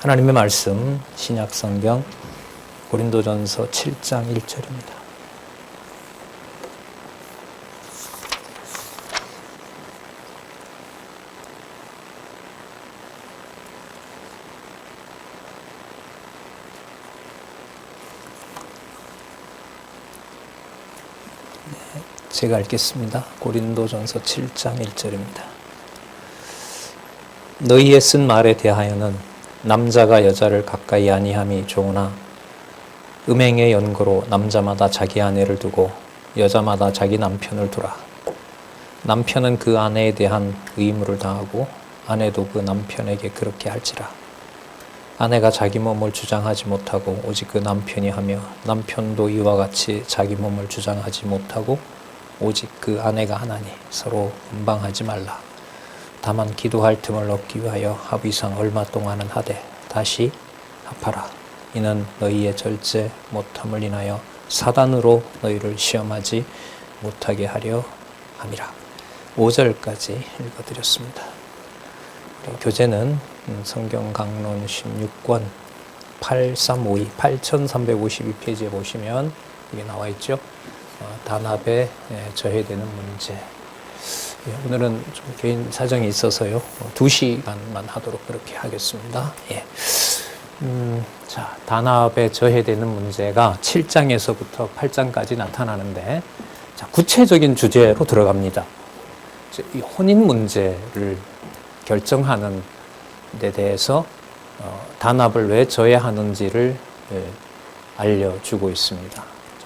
하나님의 말씀 신약성경 고린도전서 7장 1절입니다. 제가 읽겠습니다. 고린도전서 7장 1절입니다. 너희의 쓴 말에 대하여는 남자가 여자를 가까이 아니함이 좋으나 음행의 연고로 남자마다 자기 아내를 두고 여자마다 자기 남편을 두라. 남편은 그 아내에 대한 의무를 다하고 아내도 그 남편에게 그렇게 할지라. 아내가 자기 몸을 주장하지 못하고 오직 그 남편이 하며 남편도 이와 같이 자기 몸을 주장하지 못하고 오직 그 아내가 하나니 서로 원방하지 말라. 다만 기도할 틈을 얻기 위하여 합의상 얼마 동안은 하되 다시 합하라. 이는 너희의 절제 못함을 인하여 사단으로 너희를 시험하지 못하게 하려 함이라. 5절까지 읽어드렸습니다. 교재는 성경 강론 16권 8352페이지에 보시면 여기 나와 있죠. 단합에 저해되는 문제. 오늘은 좀 개인 사정이 있어서요. 2시간만 하도록 그렇게 하겠습니다. 자, 단합에 저해되는 문제가 7장에서부터 8장까지 나타나는데, 자, 구체적인 주제로 들어갑니다. 이 혼인 문제를 결정하는 데 대해서 단합을 왜 저해하는지를 알려주고 있습니다. 자,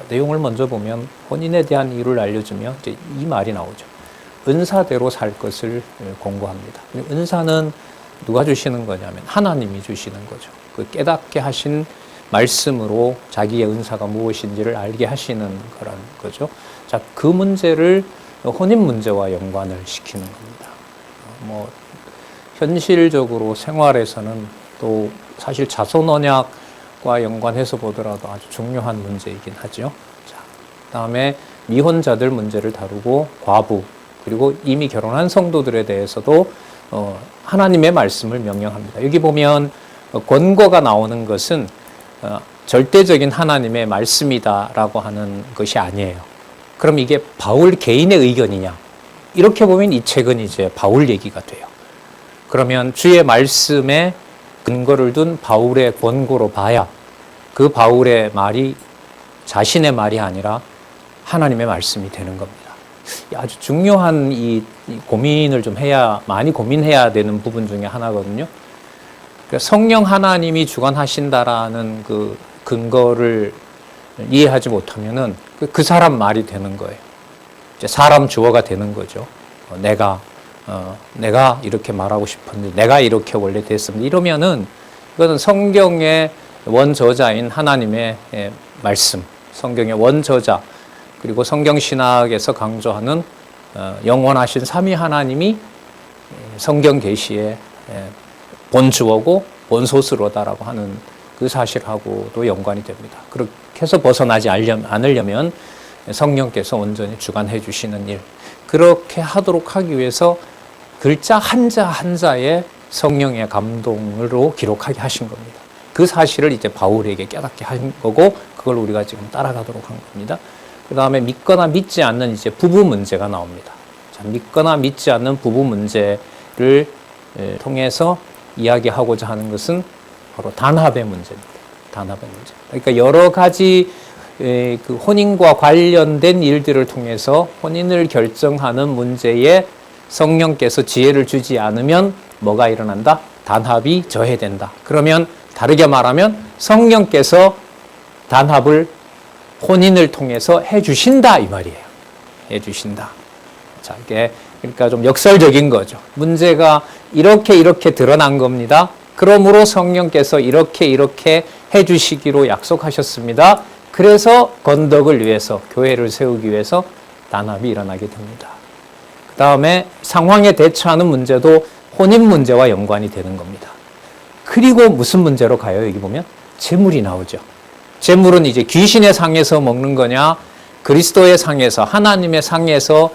내용을 먼저 보면 혼인에 대한 이유를 알려주며 이제 이 말이 나오죠. 은사대로 살 것을 공고합니다. 은사는 누가 주시는 거냐면 하나님이 주시는 거죠. 그 깨닫게 하신 말씀으로 자기의 은사가 무엇인지를 알게 하시는 거란 거죠. 자, 그 문제를 혼인 문제와 연관을 시키는 겁니다. 현실적으로 생활에서는 또 사실 자손 언약과 연관해서 보더라도 아주 중요한 문제이긴 하죠. 자, 그다음에 미혼자들 문제를 다루고 과부 그리고 이미 결혼한 성도들에 대해서도 하나님의 말씀을 명령합니다. 여기 보면 권고가 나오는 것은 절대적인 하나님의 말씀이다라고 하는 것이 아니에요. 그럼 이게 바울 개인의 의견이냐? 이렇게 보면 이 책은 이제 바울 얘기가 돼요. 그러면 주의 말씀에 근거를 둔 바울의 권고로 봐야 그 바울의 말이 자신의 말이 아니라 하나님의 말씀이 되는 겁니다. 아주 중요한 이 고민을 좀 많이 고민해야 되는 부분 중에 하나거든요. 그러니까 성령 하나님이 주관하신다라는 그 근거를 이해하지 못하면은 그 사람 말이 되는 거예요. 이제 사람 주어가 되는 거죠. 내가 이렇게 말하고 싶었는데, 내가 이렇게 원래 됐습니다. 이러면은 이거는 성경의 원저자인 하나님의 말씀, 성경의 원저자, 그리고 성경신학에서 강조하는 영원하신 삼위 하나님이 성경 계시의 본주어고 본소스로다라고 하는 그 사실하고도 연관이 됩니다. 그렇게 해서 벗어나지 않으려면 성령께서 온전히 주관해 주시는 일, 그렇게 하도록 하기 위해서 글자 한자 한자에 성령의 감동으로 기록하게 하신 겁니다. 그 사실을 이제 바울에게 깨닫게 한 거고, 그걸 우리가 지금 따라가도록 한 겁니다. 그 다음에 믿거나 믿지 않는 이제 부부 문제가 나옵니다. 자, 믿거나 믿지 않는 부부 문제를 통해서 이야기하고자 하는 것은 바로 단합의 문제입니다. 단합의 문제. 그러니까 여러 가지 그 혼인과 관련된 일들을 통해서 혼인을 결정하는 문제에 성령께서 지혜를 주지 않으면 뭐가 일어난다? 단합이 저해된다. 그러면 다르게 말하면 성령께서 단합을 혼인을 통해서 해주신다 이 말이에요. 해주신다. 자, 이게 그러니까 좀 역설적인 거죠. 문제가 이렇게 드러난 겁니다. 그러므로 성령께서 이렇게 해주시기로 약속하셨습니다. 그래서 건덕을 위해서, 교회를 세우기 위해서 단합이 일어나게 됩니다. 그 다음에 상황에 대처하는 문제도 혼인 문제와 연관이 되는 겁니다. 그리고 무슨 문제로 가요? 여기 보면 재물이 나오죠. 재물은 이제 귀신의 상에서 먹는 거냐, 그리스도의 상에서, 하나님의 상에서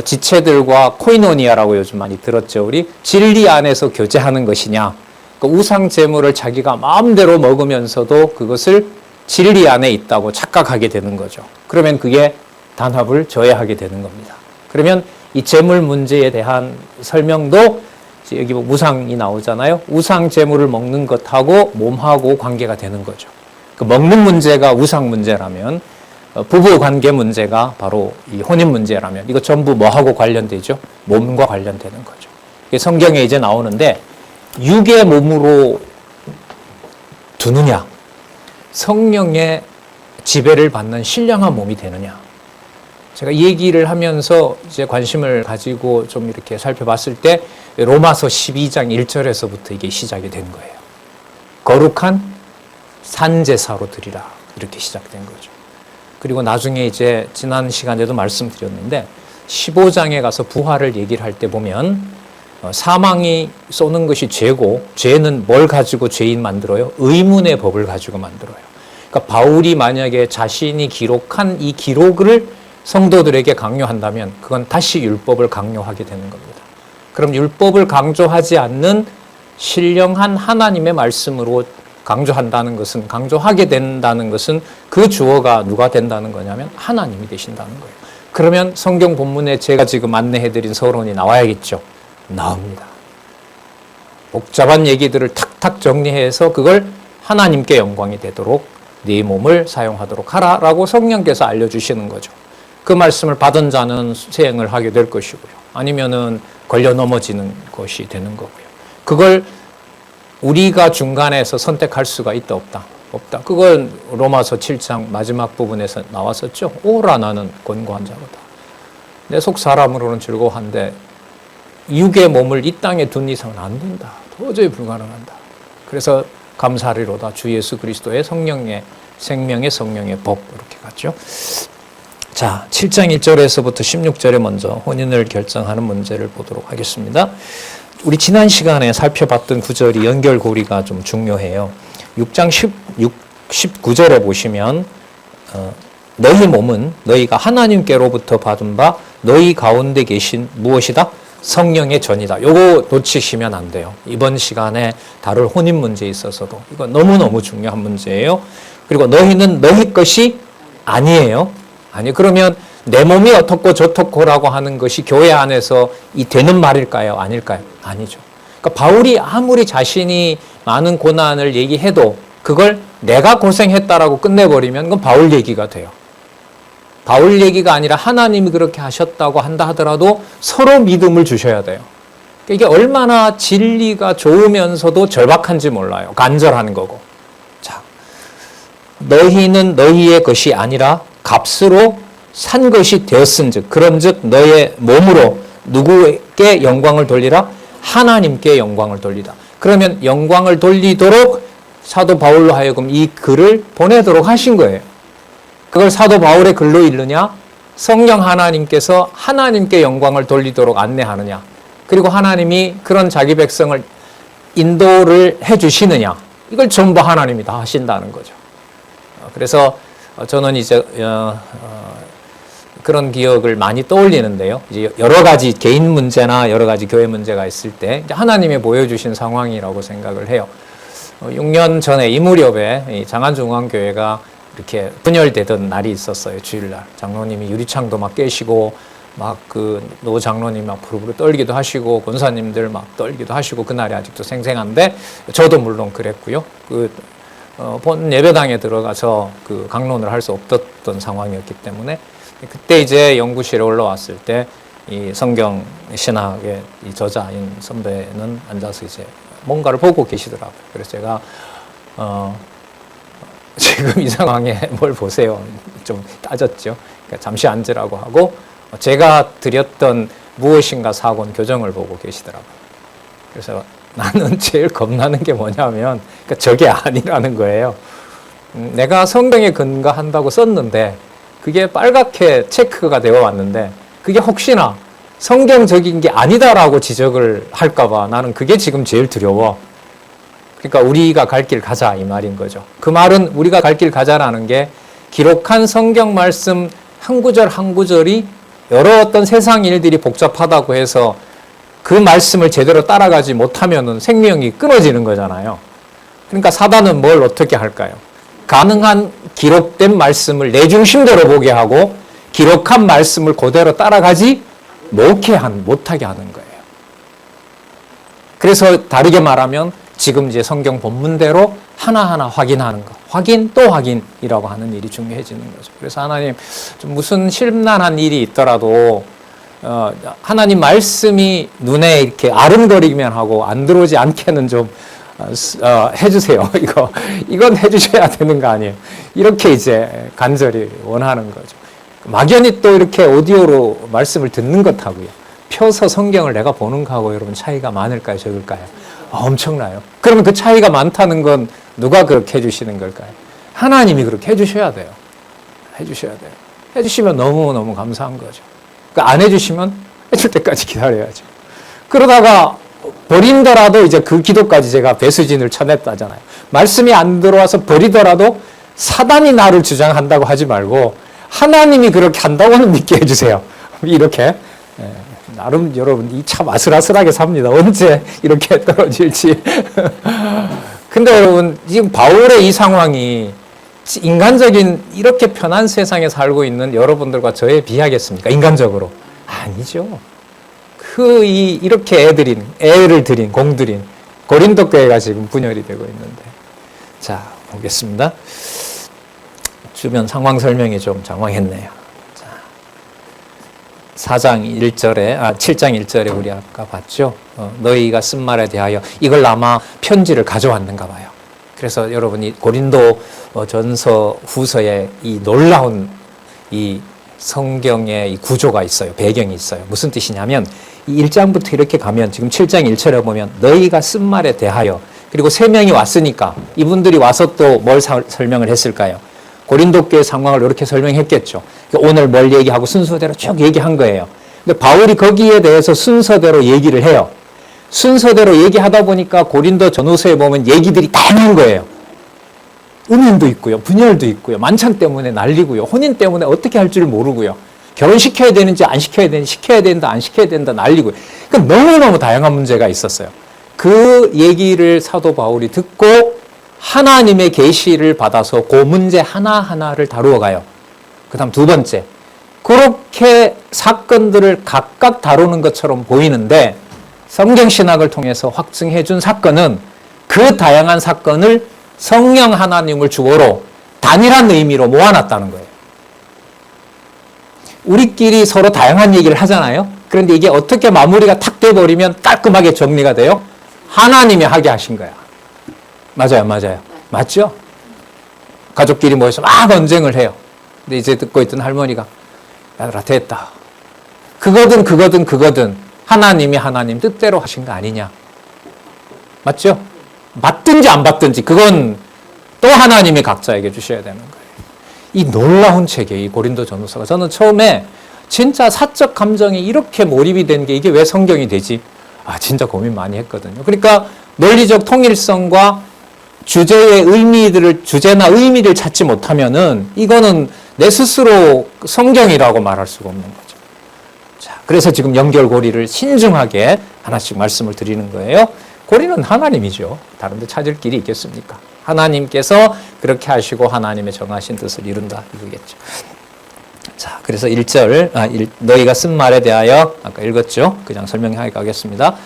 지체들과 코이노니아라고 요즘 많이 들었죠. 우리 진리 안에서 교제하는 것이냐, 그 우상 제물을 자기가 마음대로 먹으면서도 그것을 진리 안에 있다고 착각하게 되는 거죠. 그러면 그게 단합을 저해하게 되는 겁니다. 그러면 이 제물 문제에 대한 설명도 여기 우상이 나오잖아요. 우상 제물을 먹는 것하고 몸하고 관계가 되는 거죠. 그 먹는 문제가 우상 문제라면 부부 관계 문제가 바로 이 혼인 문제라면 이거 전부 뭐하고 관련되죠? 몸과 관련되는 거죠. 성경에 이제 나오는데 육의 몸으로 두느냐, 성령의 지배를 받는 신령한 몸이 되느냐. 제가 이 얘기를 하면서 이제 관심을 가지고 좀 이렇게 살펴봤을 때 로마서 12장 1절에서부터 이게 시작이 된 거예요. 거룩한 산제사로 드리라. 이렇게 시작된 거죠. 그리고 나중에 이제 지난 시간에도 말씀드렸는데 15장에 가서 부활을 얘기를 할 때 보면 사망이 쏘는 것이 죄고 죄는 뭘 가지고 죄인 만들어요? 의문의 법을 가지고 만들어요. 그러니까 바울이 만약에 자신이 기록한 이 기록을 성도들에게 강요한다면 그건 다시 율법을 강요하게 되는 겁니다. 그럼 율법을 강조하지 않는 신령한 하나님의 말씀으로 강조한다는 것은, 강조하게 된다는 것은 그 주어가 누가 된다는 거냐면 하나님이 되신다는 거예요. 그러면 성경 본문에 제가 지금 안내해드린 서론이 나와야겠죠. 나옵니다. 복잡한 얘기들을 탁탁 정리해서 그걸 하나님께 영광이 되도록 네 몸을 사용하도록 하라라고 성령께서 알려주시는 거죠. 그 말씀을 받은 자는 수행을 하게 될 것이고요. 아니면은 걸려 넘어지는 것이 되는 거고요. 그걸 우리가 중간에서 선택할 수가 있다 없다? 없다. 그건 로마서 7장 마지막 부분에서 나왔었죠. 오라 나는 권고한 자로다. 내 속 사람으로는 즐거워한데 육의 몸을 이 땅에 둔 이상은 안 된다. 도저히 불가능한다. 그래서 감사리로다. 주 예수 그리스도의 성령의 생명의 성령의 법 이렇게 갔죠. 자, 7장 1절에서부터 16절에 먼저 혼인을 결정하는 문제를 보도록 하겠습니다. 우리 지난 시간에 살펴봤던 구절이 연결고리가 좀 중요해요. 6장 19절에 보시면 너희 몸은 너희가 하나님께로부터 받은 바 너희 가운데 계신 무엇이다? 성령의 전이다. 요거 놓치시면 안 돼요. 이번 시간에 다룰 혼인 문제에 있어서도 이거 너무너무 중요한 문제예요. 그리고 너희는 너희 것이 아니에요. 아니 그러면 내 몸이 어떻고 저떻고라고 하는 것이 교회 안에서 이 되는 말일까요? 아닐까요? 아니죠. 그러니까 바울이 아무리 자신이 많은 고난을 얘기해도 그걸 내가 고생했다라고 끝내버리면 그건 바울 얘기가 돼요. 바울 얘기가 아니라 하나님이 그렇게 하셨다고 한다 하더라도 서로 믿음을 주셔야 돼요. 그러니까 이게 얼마나 진리가 좋으면서도 절박한지 몰라요. 간절한 거고. 자, 너희는 너희의 것이 아니라 값으로 산 것이 되었은즉 그런즉 너의 몸으로 누구에게 영광을 돌리라? 하나님께 영광을 돌리라. 그러면 영광을 돌리도록 사도 바울로 하여금 이 글을 보내도록 하신 거예요. 그걸 사도 바울의 글로 읽느냐? 성령 하나님께서 하나님께 영광을 돌리도록 안내하느냐? 그리고 하나님이 그런 자기 백성을 인도를 해주시느냐? 이걸 전부 하나님이 다 하신다는 거죠. 그래서 저는 이제 그런 기억을 많이 떠올리는데요. 이제 여러 가지 개인 문제나 여러 가지 교회 문제가 있을 때 하나님이 보여주신 상황이라고 생각을 해요. 6년 전에 이 무렵에 장안중앙교회가 이렇게 분열되던 날이 있었어요. 주일날 장로님이 유리창도 막 깨시고 막 그 노 장로님 막 부르부르 떨기도 하시고 권사님들 막 떨기도 하시고 그날이 아직도 생생한데 저도 물론 그랬고요. 본 예배당에 들어가서 그 강론을 할 수 없었던 상황이었기 때문에 그때 이제 연구실에 올라왔을 때 이 성경 신학의 이 저자인 선배는 앉아서 이제 뭔가를 보고 계시더라고요. 그래서 제가 지금 이 상황에 뭘 보세요? 좀 따졌죠. 그러니까 잠시 앉으라고 하고 제가 드렸던 무엇인가 사고는 교정을 보고 계시더라고요. 그래서 나는 제일 겁나는 게 뭐냐면 그러니까 저게 아니라는 거예요. 내가 성경에 근거한다고 썼는데 그게 빨갛게 체크가 되어 왔는데 그게 혹시나 성경적인 게 아니다라고 지적을 할까봐 나는 그게 지금 제일 두려워. 그러니까 우리가 갈 길 가자 이 말인 거죠. 그 말은 우리가 갈 길 가자라는 게 기록한 성경 말씀 한 구절 한 구절이 여러 어떤 세상 일들이 복잡하다고 해서 그 말씀을 제대로 따라가지 못하면은 생명이 끊어지는 거잖아요. 그러니까 사단은 뭘 어떻게 할까요? 가능한 기록된 말씀을 내 중심대로 보게 하고 기록한 말씀을 그대로 따라가지 못하게 하는 거예요. 그래서 다르게 말하면 지금 이제 성경 본문대로 하나하나 확인하는 거. 확인 또 확인이라고 하는 일이 중요해지는 거죠. 그래서 하나님 좀 무슨 심란한 일이 있더라도 하나님 말씀이 눈에 이렇게 아른거리기만 하고 안 들어오지 않게는 좀 해주세요. 이건 해주셔야 되는 거 아니에요. 이렇게 이제 간절히 원하는 거죠. 막연히 또 이렇게 오디오로 말씀을 듣는 것하고요. 펴서 성경을 내가 보는 거하고 여러분 차이가 많을까요? 적을까요? 엄청나요. 그러면 그 차이가 많다는 건 누가 그렇게 해주시는 걸까요? 하나님이 그렇게 해주셔야 돼요. 해주셔야 돼요. 해주시면 너무너무 감사한 거죠. 그러니까 안 해주시면 해줄 때까지 기다려야죠. 그러다가 버린더라도 이제 그 기도까지 제가 배수진을 쳐냈다잖아요. 말씀이 안 들어와서 버리더라도 사단이 나를 주장한다고 하지 말고 하나님이 그렇게 한다고는 믿게 해주세요. 이렇게 나름 여러분 이 참 아슬아슬하게 삽니다. 언제 이렇게 떨어질지. 근데 여러분 지금 바울의 이 상황이 인간적인 이렇게 편한 세상에 살고 있는 여러분들과 저에 비하겠습니까? 인간적으로 아니죠. 이렇게 애를 들인 공들인 고린도 교회가 지금 분열이 되고 있는데, 자 보겠습니다. 주변 상황 설명이 좀 장황했네요. 자, 7장 1절에 우리 아까 봤죠. 너희가 쓴 말에 대하여 이걸 아마 편지를 가져왔는가 봐요. 그래서 여러분이 고린도 전서 후서에 이 놀라운 이 성경의 이 구조가 있어요. 배경이 있어요. 무슨 뜻이냐면 이 1장부터 이렇게 가면 지금 7장 1절에 보면 너희가 쓴 말에 대하여, 그리고 3명이 왔으니까 이분들이 와서 또 뭘 설명을 했을까요? 고린도 교회 상황을 이렇게 설명했겠죠. 오늘 뭘 얘기하고 순서대로 쭉 얘기한 거예요. 근데 바울이 거기에 대해서 순서대로 얘기를 해요. 순서대로 얘기하다 보니까 고린도 전후서에 보면 얘기들이 다양한 거예요. 음행도 있고요. 분열도 있고요. 만찬 때문에 난리고요. 혼인 때문에 어떻게 할 줄 모르고요. 결혼시켜야 되는지 안 시켜야 되는지, 시켜야 된다 안 시켜야 된다 난리고요. 그러니까 너무너무 다양한 문제가 있었어요. 그 얘기를 사도 바울이 듣고 하나님의 계시를 받아서 그 문제 하나하나를 다루어 가요. 그 다음 두 번째, 그렇게 사건들을 각각 다루는 것처럼 보이는데 성경신학을 통해서 확증해 준 사건은 그 다양한 사건을 성령 하나님을 주어로 단일한 의미로 모아놨다는 거예요. 우리끼리 서로 다양한 얘기를 하잖아요. 그런데 이게 어떻게 마무리가 탁 돼버리면 깔끔하게 정리가 돼요? 하나님이 하게 하신 거야. 맞아요. 맞죠? 가족끼리 모여서 막 언쟁을 해요. 근데 이제 듣고 있던 할머니가 야들아 됐다. 그거든 하나님이 하나님 뜻대로 하신 거 아니냐. 맞죠? 맞든지 안 받든지 그건 또 하나님이 각자에게 주셔야 되는 거예요. 이 놀라운 책이에요. 이 고린도 전후서가. 저는 처음에 진짜 사적 감정이 이렇게 몰입이 된 게 이게 왜 성경이 되지? 진짜 고민 많이 했거든요. 그러니까 논리적 통일성과 주제나 의미를 찾지 못하면은 이거는 내 스스로 성경이라고 말할 수가 없는 거죠. 자, 그래서 지금 연결고리를 신중하게 하나씩 말씀을 드리는 거예요. 고리는 하나님이죠. 다른 데 찾을 길이 있겠습니까? 하나님께서 그렇게 하시고 하나님의 정하신 뜻을 이룬다 이거겠죠. 자, 그래서 1절 너희가 쓴 말에 대하여 아까 읽었죠. 그냥 설명하게 가겠습니다.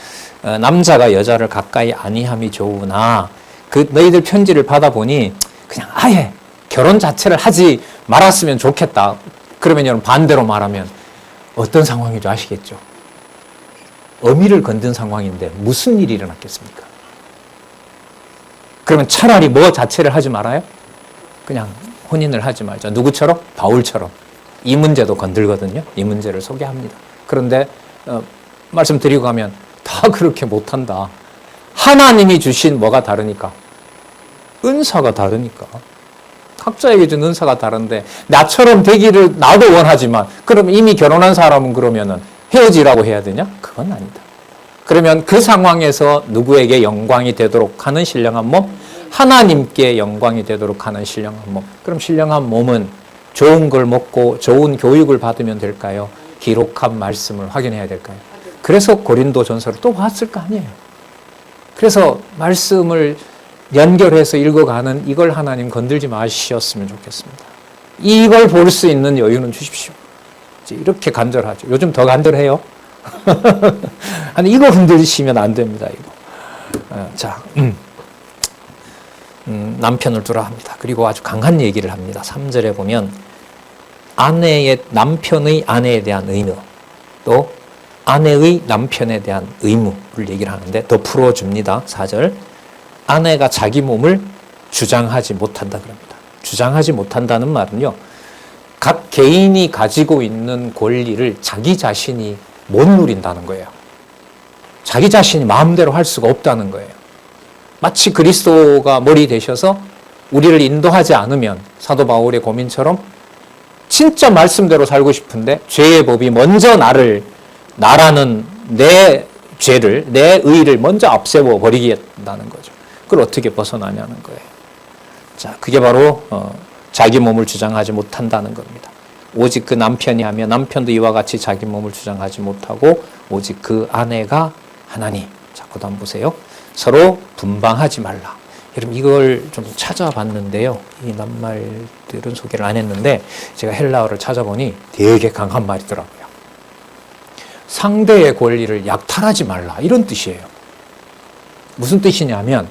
남자가 여자를 가까이 아니함이 좋으나 그 너희들 편지를 받아보니 그냥 아예 결혼 자체를 하지 말았으면 좋겠다. 그러면 여러분 반대로 말하면 어떤 상황인지 아시겠죠? 어미를 건든 상황인데 무슨 일이 일어났겠습니까? 그러면 차라리 뭐 자체를 하지 말아요? 그냥 혼인을 하지 말자. 누구처럼? 바울처럼. 이 문제도 건들거든요. 이 문제를 소개합니다. 그런데 말씀드리고 가면 다 그렇게 못한다. 하나님이 주신 뭐가 다르니까? 은사가 다르니까. 각자에게 준 은사가 다른데 나처럼 되기를 나도 원하지만 그럼 이미 결혼한 사람은 그러면은 헤어지라고 해야 되냐? 그건 아니다. 그러면 그 상황에서 누구에게 영광이 되도록 하는 신령한 몸? 하나님께 영광이 되도록 하는 신령한 몸. 그럼 신령한 몸은 좋은 걸 먹고 좋은 교육을 받으면 될까요? 기록한 말씀을 확인해야 될까요? 그래서 고린도 전서를 또 봤을 거 아니에요. 그래서 말씀을 연결해서 읽어가는 이걸 하나님 건들지 마시었으면 좋겠습니다. 이걸 볼 수 있는 여유는 주십시오. 이렇게 간절하죠. 요즘 더 간절해요. 아니, 이거 흔들리시면 안 됩니다, 이거. 자, 남편을 두라 합니다. 그리고 아주 강한 얘기를 합니다. 3절에 보면, 남편의 아내에 대한 의무, 또 아내의 남편에 대한 의무를 얘기를 하는데 더 풀어줍니다. 4절. 아내가 자기 몸을 주장하지 못한다 그럽니다. 주장하지 못한다는 말은요, 각 개인이 가지고 있는 권리를 자기 자신이 못 누린다는 거예요. 자기 자신이 마음대로 할 수가 없다는 거예요. 마치 그리스도가 머리 되셔서 우리를 인도하지 않으면 사도 바울의 고민처럼 진짜 말씀대로 살고 싶은데 죄의 법이 먼저 나라는 내 죄를, 내 의를 먼저 앞세워 버리겠다는 거죠. 그걸 어떻게 벗어나냐는 거예요. 자, 그게 바로 자기 몸을 주장하지 못한다는 겁니다. 오직 그 남편이 하며 남편도 이와 같이 자기 몸을 주장하지 못하고 오직 그 아내가 하나니. 자, 그 다음 보세요. 서로 분방하지 말라. 여러분, 이걸 좀 찾아봤는데요. 이 낱말들은 소개를 안 했는데 제가 헬라어를 찾아보니 되게 강한 말이더라고요. 상대의 권리를 약탈하지 말라, 이런 뜻이에요. 무슨 뜻이냐면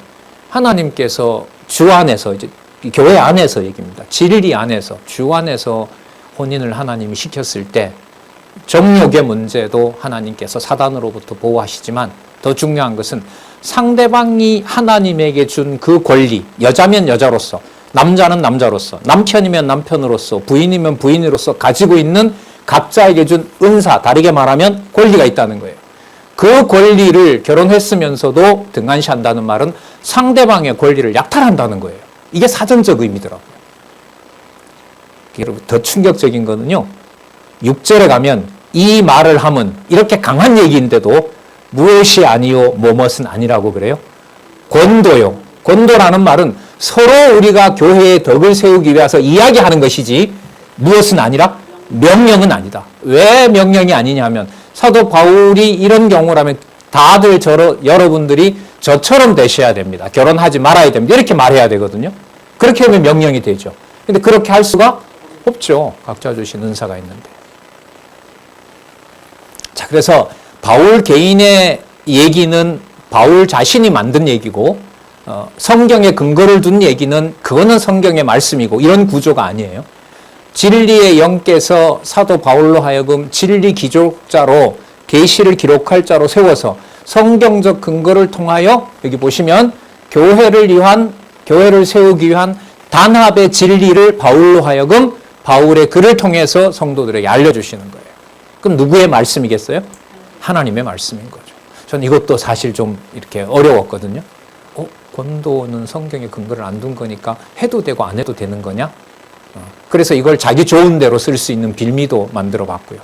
하나님께서 주 안에서, 이제 교회 안에서 얘기입니다. 진리 안에서, 주 안에서 혼인을 하나님이 시켰을 때 정욕의 문제도 하나님께서 사단으로부터 보호하시지만 더 중요한 것은 상대방이 하나님에게 준 그 권리, 여자면 여자로서, 남자는 남자로서, 남편이면 남편으로서, 부인이면 부인으로서 가지고 있는 각자에게 준 은사, 다르게 말하면 권리가 있다는 거예요. 그 권리를 결혼했으면서도 등한시한다는 말은 상대방의 권리를 약탈한다는 거예요. 이게 사전적 의미더라고요. 여러분, 더 충격적인 거는요, 6절에 가면 이 말을 하면 이렇게 강한 얘기인데도 무엇이 아니요 뭐뭇은 아니라고 그래요? 권도요. 권도라는 말은 서로 우리가 교회의 덕을 세우기 위해서 이야기하는 것이지 무엇은 아니라 명령은 아니다. 왜 명령이 아니냐 하면 사도 바울이 이런 경우라면 다들 여러분들이 저처럼 되셔야 됩니다. 결혼하지 말아야 됩니다. 이렇게 말해야 되거든요. 그렇게 하면 명령이 되죠. 근데 그렇게 할 수가 없죠. 각자 주신 은사가 있는데. 자, 그래서 바울 개인의 얘기는 바울 자신이 만든 얘기고, 성경에 근거를 둔 얘기는 그거는 성경의 말씀이고, 이런 구조가 아니에요. 진리의 영께서 사도 바울로 하여금 진리 기록자로, 계시를 기록할 자로 세워서 성경적 근거를 통하여 여기 보시면 교회를 세우기 위한 단합의 진리를 바울로 하여금 바울의 글을 통해서 성도들에게 알려주시는 거예요. 그럼 누구의 말씀이겠어요? 하나님의 말씀인 거죠. 전 이것도 사실 좀 이렇게 어려웠거든요. 권도는 성경에 근거를 안 둔 거니까 해도 되고 안 해도 되는 거냐? 그래서 이걸 자기 좋은 대로 쓸 수 있는 빌미도 만들어 봤고요.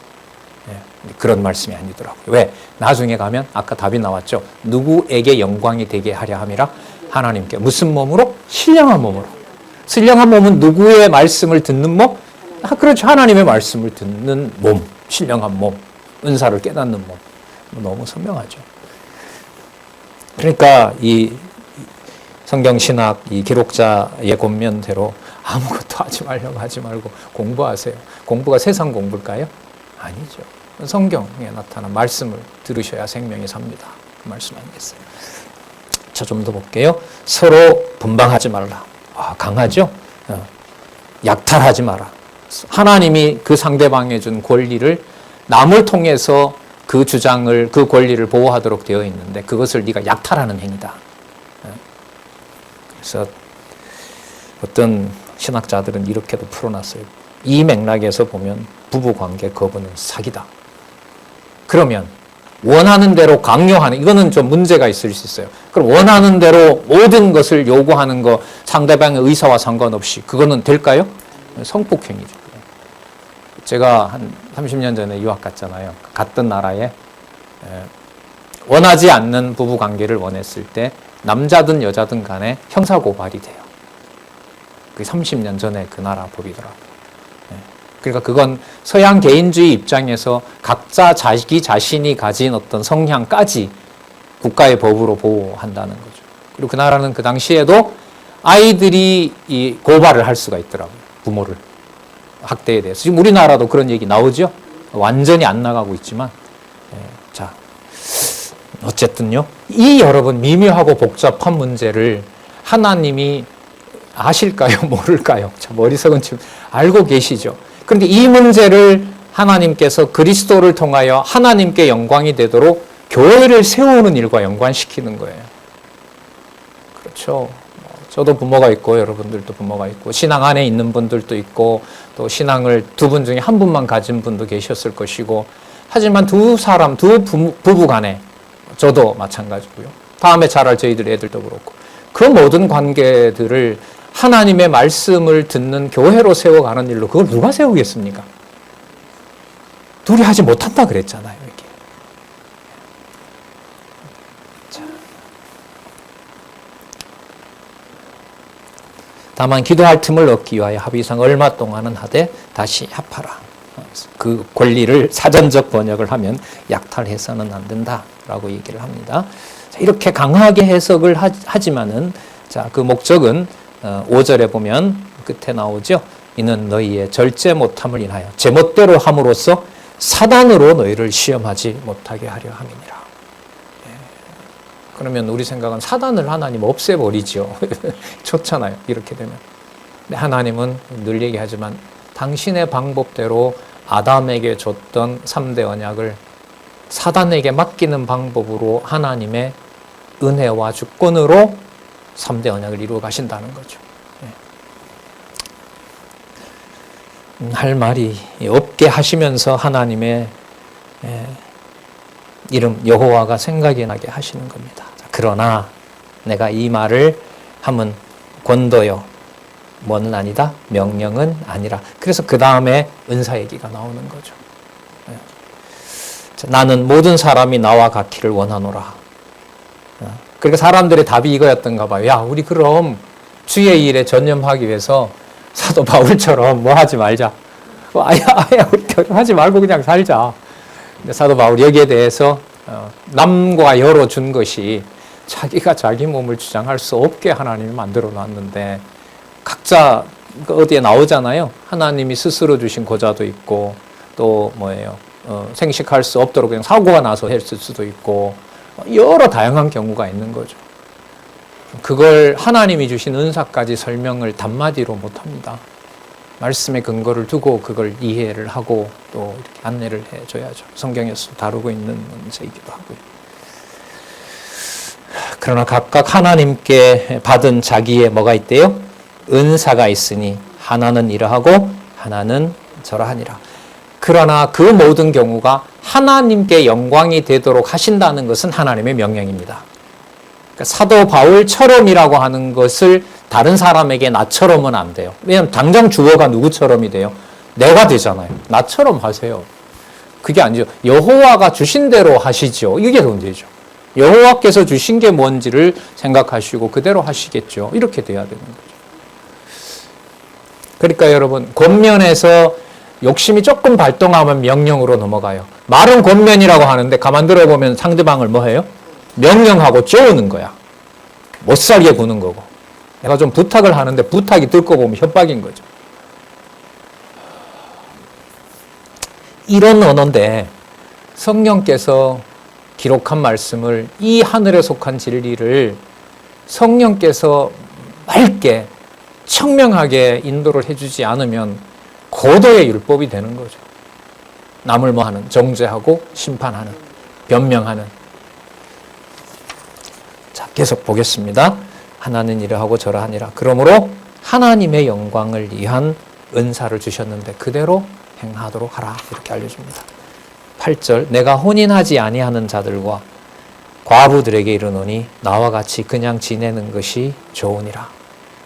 그런 말씀이 아니더라고요. 왜? 나중에 가면 아까 답이 나왔죠. 누구에게 영광이 되게 하려 함이라? 하나님께. 무슨 몸으로? 신령한 몸으로. 신령한 몸은 누구의 말씀을 듣는 몸? 그렇죠. 하나님의 말씀을 듣는 몸. 신령한 몸. 은사를 깨닫는 몸. 너무 선명하죠. 그러니까 이 성경신학 이 기록자의 권면대로 아무것도 하지 말고 공부하세요. 공부가 세상 공부일까요? 아니죠. 성경에 나타난 말씀을 들으셔야 생명이 삽니다. 그 말씀 아니겠어요? 자, 좀 더 볼게요. 서로 분방하지 말라. 강하죠? 약탈하지 마라. 하나님이 그 상대방에 준 권리를 남을 통해서 그 주장을, 그 권리를 보호하도록 되어 있는데 그것을 네가 약탈하는 행위다. 그래서 어떤 신학자들은 이렇게도 풀어놨어요. 이 맥락에서 보면 부부관계 거부는 사기다. 그러면 원하는 대로 강요하는, 이거는 좀 문제가 있을 수 있어요. 그럼 원하는 대로 모든 것을 요구하는 거 상대방의 의사와 상관없이 그거는 될까요? 성폭행이죠. 제가 한 30년 전에 유학 갔잖아요. 갔던 나라에 원하지 않는 부부관계를 원했을 때 남자든 여자든 간에 형사고발이 돼요. 그게 30년 전에 그 나라 법이더라고요. 그러니까 그건 서양 개인주의 입장에서 각자 자기 자신이 가진 어떤 성향까지 국가의 법으로 보호한다는 거죠. 그리고 그 나라는 그 당시에도 아이들이 이 고발을 할 수가 있더라고요. 부모를. 학대에 대해서. 지금 우리나라도 그런 얘기 나오죠? 완전히 안 나가고 있지만. 자, 어쨌든요. 이 여러분 미묘하고 복잡한 문제를 하나님이 아실까요? 모를까요? 자, 머릿속은 지금 알고 계시죠? 그런데 이 문제를 하나님께서 그리스도를 통하여 하나님께 영광이 되도록 교회를 세우는 일과 연관시키는 거예요. 그렇죠. 저도 부모가 있고 여러분들도 부모가 있고 신앙 안에 있는 분들도 있고 또 신앙을 두 분 중에 한 분만 가진 분도 계셨을 것이고 하지만 두 부부 간에 저도 마찬가지고요. 다음에 자랄 저희들 애들도 그렇고 그 모든 관계들을 하나님의 말씀을 듣는 교회로 세워가는 일로 그걸 누가 세우겠습니까? 둘이 하지 못한다 그랬잖아요. 이렇게. 자. 다만 기도할 틈을 얻기 위하여 합의상 얼마 동안은 하되 다시 합하라. 그 권리를 사전적 번역을 하면 약탈해서는 안 된다라고 얘기를 합니다. 자, 이렇게 강하게 해석을 하지만은 자, 그 목적은 5절에 보면 끝에 나오죠. 이는 너희의 절제 못함을 인하여 제멋대로 함으로써 사단으로 너희를 시험하지 못하게 하려 함이니라. 그러면 우리 생각은 사단을 하나님 없애버리죠. 좋잖아요. 이렇게 되면. 근데 하나님은 늘 얘기하지만 당신의 방법대로 아담에게 줬던 3대 언약을 사단에게 맡기는 방법으로 하나님의 은혜와 주권으로 3대 언약을 이루어 가신다는 거죠. 할 말이 없게 하시면서 하나님의 이름 여호와가 생각이 나게 하시는 겁니다. 그러나 내가 이 말을 하면 권도요. 뭐는 아니다? 명령은 아니라. 그래서 그 다음에 은사 얘기가 나오는 거죠. 나는 모든 사람이 나와 같기를 원하노라. 그러니까 사람들의 답이 이거였던가 봐요. 야, 우리 그럼 주의 일에 전념하기 위해서 사도 바울처럼 뭐 하지 말자. 아야, 우리 결혼하지 말고 그냥 살자. 근데 사도 바울 여기에 대해서 남과 여로 준 것이 자기가 자기 몸을 주장할 수 없게 하나님이 만들어 놨는데 각자 어디에 나오잖아요. 하나님이 스스로 주신 고자도 있고 또 뭐예요. 생식할 수 없도록 그냥 사고가 나서 했을 수도 있고 여러 다양한 경우가 있는 거죠. 그걸 하나님이 주신 은사까지 설명을 단마디로 못합니다. 말씀의 근거를 두고 그걸 이해를 하고 또 이렇게 안내를 해줘야죠. 성경에서 다루고 있는 문제이기도 하고요. 그러나 각각 하나님께 받은 자기의 뭐가 있대요? 은사가 있으니 하나는 이러하고 하나는 저러하니라. 그러나 그 모든 경우가 하나님께 영광이 되도록 하신다는 것은 하나님의 명령입니다. 그러니까 사도 바울처럼이라고 하는 것을 다른 사람에게 나처럼은 안 돼요. 왜냐하면 당장 주어가 누구처럼이 돼요? 내가 되잖아요. 나처럼 하세요. 그게 아니죠. 여호와가 주신 대로 하시죠. 이게 문제죠. 여호와께서 주신 게 뭔지를 생각하시고 그대로 하시겠죠. 이렇게 돼야 되는 거죠. 그러니까 여러분 권면에서 욕심이 조금 발동하면 명령으로 넘어가요. 말은 권면이라고 하는데 가만 들어보면 상대방을 뭐 해요? 명령하고 쪼우는 거야. 못 살게 구는 거고. 내가 좀 부탁을 하는데 부탁이 듣고 보면 협박인 거죠. 이런 언어인데 성령께서 기록한 말씀을 이 하늘에 속한 진리를 성령께서 맑게 청명하게 인도를 해주지 않으면 고도의 율법이 되는 거죠. 남을 뭐 하는, 정죄하고 심판하는, 변명하는. 자, 계속 보겠습니다. 하나는 이러하고 저러하니라. 그러므로 하나님의 영광을 위한 은사를 주셨는데 그대로 행하도록 하라. 이렇게 알려줍니다. 8절 내가 혼인하지 아니하는 자들과 과부들에게 이르노니 나와 같이 그냥 지내는 것이 좋으니라.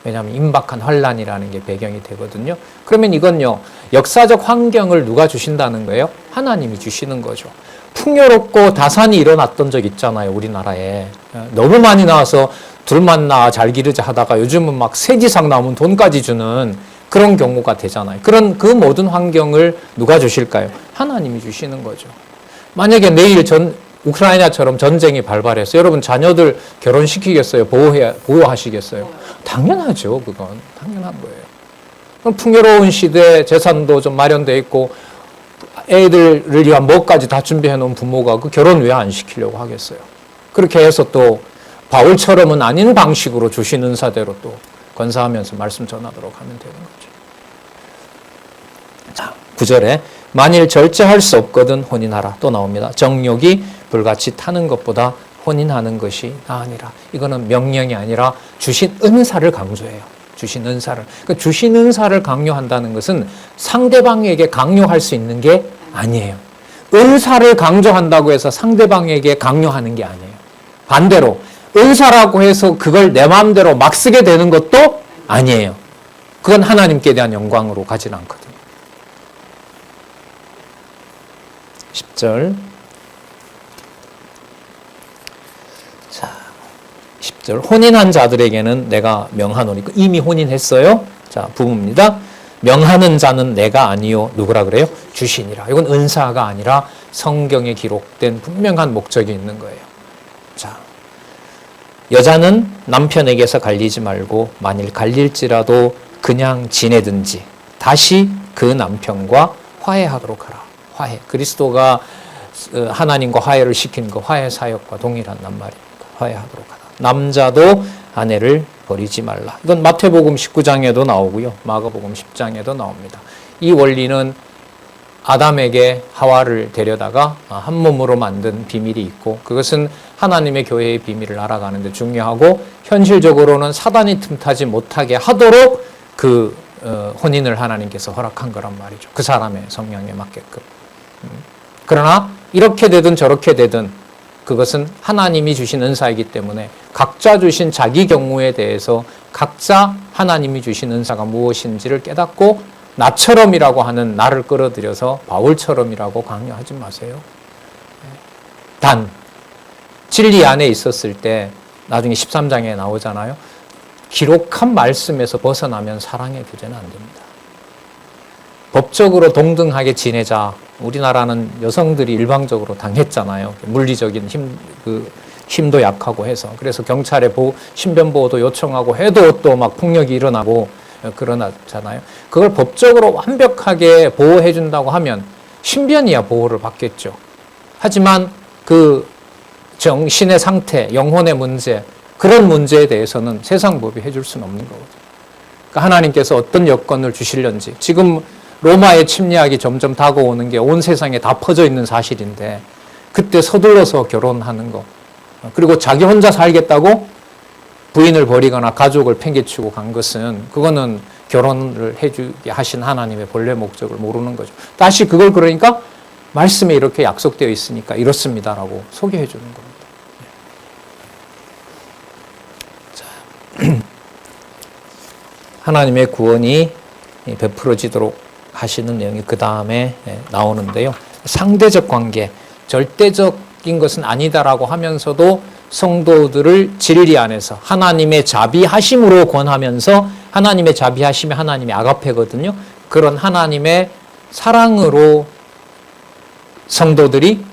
왜냐하면 임박한 환란이라는 게 배경이 되거든요. 그러면 이건요. 역사적 환경을 누가 주신다는 거예요? 하나님이 주시는 거죠. 풍요롭고 다산이 일어났던 적 있잖아요. 우리나라에. 너무 많이 나와서 둘만 낳아 잘 기르자 하다가 요즘은 막 세지상 나오면 돈까지 주는 그런 경우가 되잖아요. 그런 그 모든 환경을 누가 주실까요? 하나님이 주시는 거죠. 만약에 내일 우크라이나처럼 전쟁이 발발해서 여러분 자녀들 결혼시키겠어요? 보호하시겠어요? 당연하죠. 그건 당연한 거예요. 그럼 풍요로운 시대에 재산도 좀 마련되어 있고 애들을 위한 뭐까지 다 준비해 놓은 부모가 그 결혼 왜 안 시키려고 하겠어요? 그렇게 해서 또 바울처럼은 아닌 방식으로 주신 은사대로 또 권사하면서 말씀 전하도록 하면 되는 거죠. 자, 9절에 만일 절제할 수 없거든 혼인하라 또 나옵니다. 정욕이 불같이 타는 것보다 혼인하는 것이 나으니라. 이거는 명령이 아니라 주신 은사를 강조해요. 주신 은사를. 그러니까 주신 은사를 강요한다는 것은 상대방에게 강요할 수 있는 게 아니에요. 은사를 강조한다고 해서 상대방에게 강요하는 게 아니에요. 반대로 은사라고 해서 그걸 내 마음대로 막 쓰게 되는 것도 아니에요. 그건 하나님께 대한 영광으로 가진 않거든요. 10절. 자, 10절. 혼인한 자들에게는 내가 명하노니. 이미 혼인했어요. 자, 부부입니다. 명하는 자는 내가 아니요. 누구라 그래요? 주신이라. 이건 은사가 아니라 성경에 기록된 분명한 목적이 있는 거예요. 자, 여자는 남편에게서 갈리지 말고 만일 갈릴지라도 그냥 지내든지 다시 그 남편과 화해하도록 하라. 화해. 그리스도가 하나님과 화해를 시킨 그 화해 사역과 동일한 말입니다. 화해하도록 하라. 남자도 아내를 버리지 말라. 이건 마태복음 19장에도 나오고요. 마가복음 10장에도 나옵니다. 이 원리는 아담에게 하와를 데려다가 한 몸으로 만든 비밀이 있고 그것은 하나님의 교회의 비밀을 알아가는 데 중요하고 현실적으로는 사단이 틈타지 못하게 하도록 그 혼인을 하나님께서 허락한 거란 말이죠. 그 사람의 성향에 맞게끔. 그러나 이렇게 되든 저렇게 되든 그것은 하나님이 주신 은사이기 때문에 각자 주신 자기 경우에 대해서 각자 하나님이 주신 은사가 무엇인지를 깨닫고 나처럼이라고 하는 나를 끌어들여서 바울처럼이라고 강요하지 마세요. 단 진리 안에 있었을 때 나중에 13장에 나오잖아요. 기록한 말씀에서 벗어나면 사랑의 교제는 안 됩니다. 법적으로 동등하게 지내자. 우리나라는 여성들이 일방적으로 당했잖아요. 물리적인 힘도 약하고 해서. 그래서 경찰에 신변보호도 요청하고 해도 또 막 폭력이 일어나고 그러잖아요. 그걸 법적으로 완벽하게 보호해 준다고 하면 신변이야 보호를 받겠죠. 하지만 그 정신의 상태, 영혼의 문제, 그런 문제에 대해서는 세상 법이 해줄 수는 없는 거거든요. 그러니까 하나님께서 어떤 여건을 주시려는지 지금 로마의 침략이 점점 다가오는 게 온 세상에 다 퍼져 있는 사실인데 그때 서둘러서 결혼하는 거 그리고 자기 혼자 살겠다고 부인을 버리거나 가족을 팽개치고 간 것은 그거는 결혼을 해주게 하신 하나님의 본래 목적을 모르는 거죠. 다시 그걸 그러니까 말씀에 이렇게 약속되어 있으니까 이렇습니다라고 소개해 주는 겁니다. 자, 하나님의 구원이 베풀어지도록 하시는 내용이 그 다음에 나오는데요. 상대적 관계, 절대적인 것은 아니다라고 하면서도 성도들을 진리 안에서 하나님의 자비하심으로 권하면서 하나님의 자비하심이 하나님의 아가페거든요. 그런 하나님의 사랑으로 성도들이